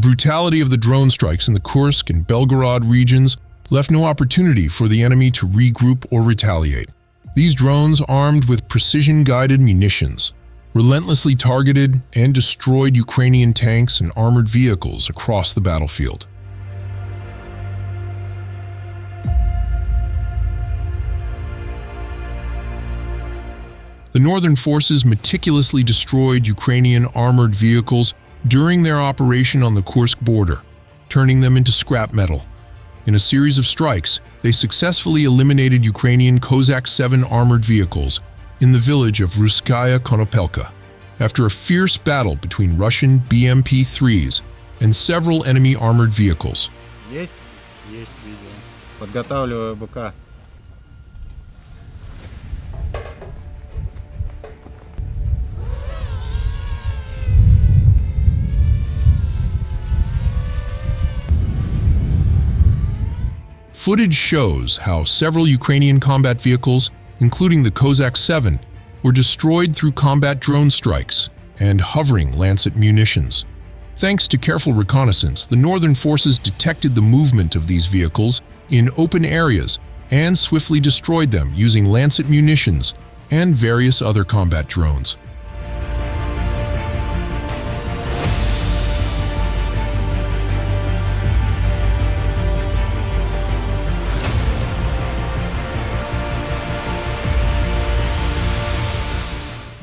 brutality of the drone strikes in the Kursk and Belgorod regions left no opportunity for the enemy to regroup or retaliate. These drones, armed with precision-guided munitions, relentlessly targeted and destroyed Ukrainian tanks and armored vehicles across the battlefield. The Northern forces meticulously destroyed Ukrainian armored vehicles during their operation on the Kursk border, turning them into scrap metal. In a series of strikes, they successfully eliminated Ukrainian Kozak-7 armored vehicles in the village of Ruskaya Konopelka, after a fierce battle between Russian BMP-3s and several enemy armored vehicles. Есть видео. Подготавливаю БК. Footage shows how several Ukrainian combat vehicles, including the Kozak-7, were destroyed through combat drone strikes and hovering Lancet munitions. Thanks to careful reconnaissance, the Northern forces detected the movement of these vehicles in open areas and swiftly destroyed them using Lancet munitions and various other combat drones.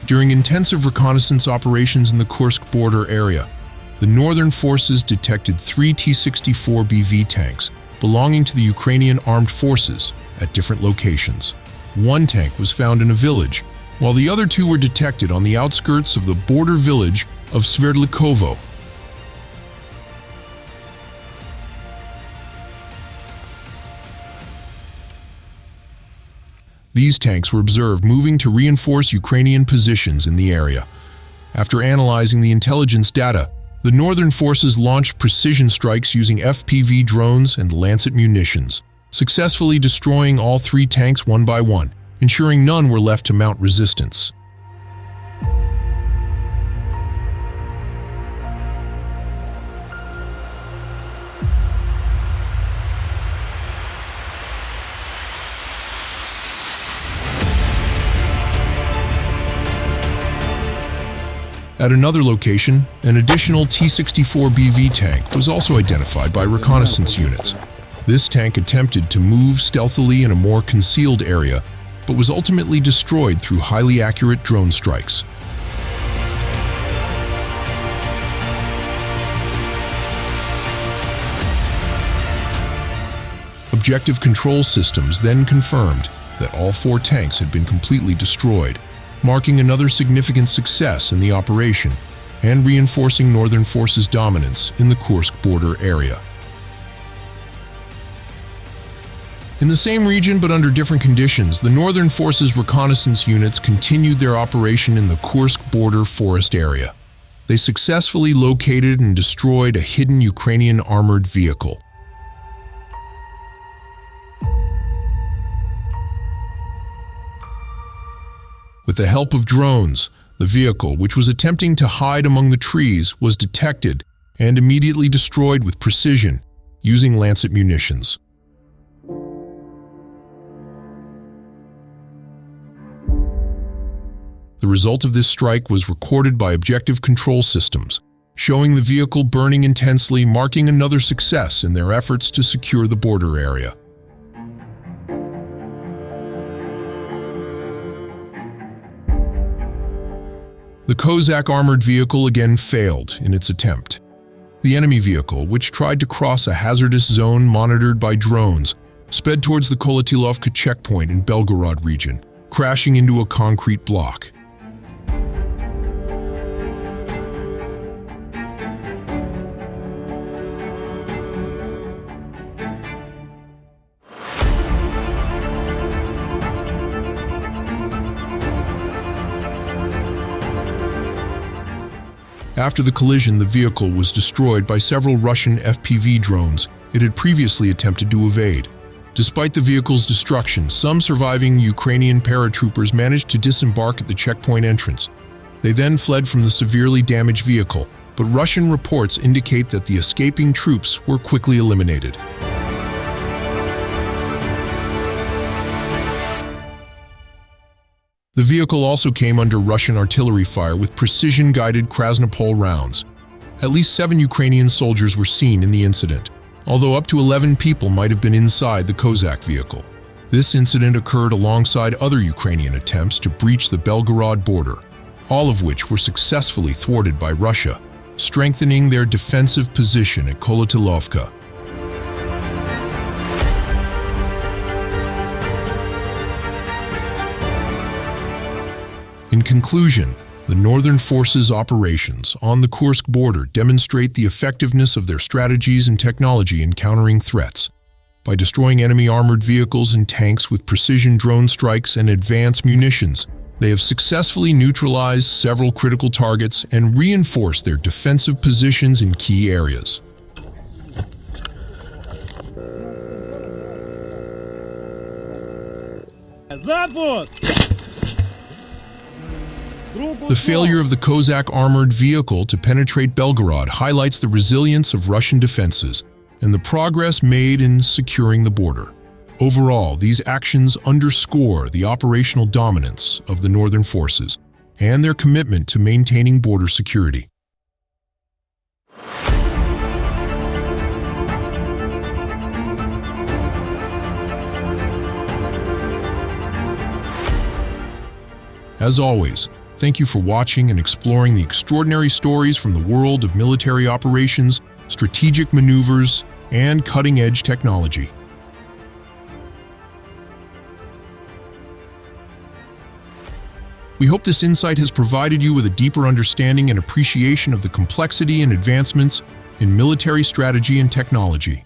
During intensive reconnaissance operations in the Kursk border area, the Northern forces detected 3 T-64BV tanks belonging to the Ukrainian armed forces at different locations. One tank was found in a village, while the other 2 were detected on the outskirts of the border village of Sverdlikovo. These tanks were observed moving to reinforce Ukrainian positions in the area. After analyzing the intelligence data, the Northern forces launched precision strikes using FPV drones and Lancet munitions, successfully destroying all 3 tanks one by one, ensuring none were left to mount resistance. At another location, an additional T-64BV tank was also identified by reconnaissance units. This tank attempted to move stealthily in a more concealed area, but was ultimately destroyed through highly accurate drone strikes. Objective control systems then confirmed that all 4 tanks had been completely destroyed, marking another significant success in the operation and reinforcing Northern forces' dominance in the Kursk border area. In the same region but under different conditions, the Northern forces' reconnaissance units continued their operation in the Kursk border forest area. They successfully located and destroyed a hidden Ukrainian armored vehicle. With the help of drones, the vehicle, which was attempting to hide among the trees, was detected and immediately destroyed with precision using Lancet munitions. The result of this strike was recorded by objective control systems, showing the vehicle burning intensely, marking another success in their efforts to secure the border area. The Kozak armored vehicle again failed in its attempt. The enemy vehicle, which tried to cross a hazardous zone monitored by drones, sped towards the Kolotilovka checkpoint in Belgorod region, crashing into a concrete block. After the collision, the vehicle was destroyed by several Russian FPV drones it had previously attempted to evade. Despite the vehicle's destruction, some surviving Ukrainian paratroopers managed to disembark at the checkpoint entrance. They then fled from the severely damaged vehicle, but Russian reports indicate that the escaping troops were quickly eliminated. The vehicle also came under Russian artillery fire with precision-guided Krasnopol rounds. At least 7 Ukrainian soldiers were seen in the incident, although up to 11 people might have been inside the Kozak vehicle. This incident occurred alongside other Ukrainian attempts to breach the Belgorod border, all of which were successfully thwarted by Russia, strengthening their defensive position at Kolotilovka. In conclusion, the Northern Forces' operations on the Kursk border demonstrate the effectiveness of their strategies and technology in countering threats. By destroying enemy armored vehicles and tanks with precision drone strikes and advanced munitions, they have successfully neutralized several critical targets and reinforced their defensive positions in key areas. The failure of the Kozak armored vehicle to penetrate Belgorod highlights the resilience of Russian defenses and the progress made in securing the border. Overall, these actions underscore the operational dominance of the Northern Forces and their commitment to maintaining border security. As always, thank you for watching and exploring the extraordinary stories from the world of military operations, strategic maneuvers, and cutting-edge technology. We hope this insight has provided you with a deeper understanding and appreciation of the complexity and advancements in military strategy and technology.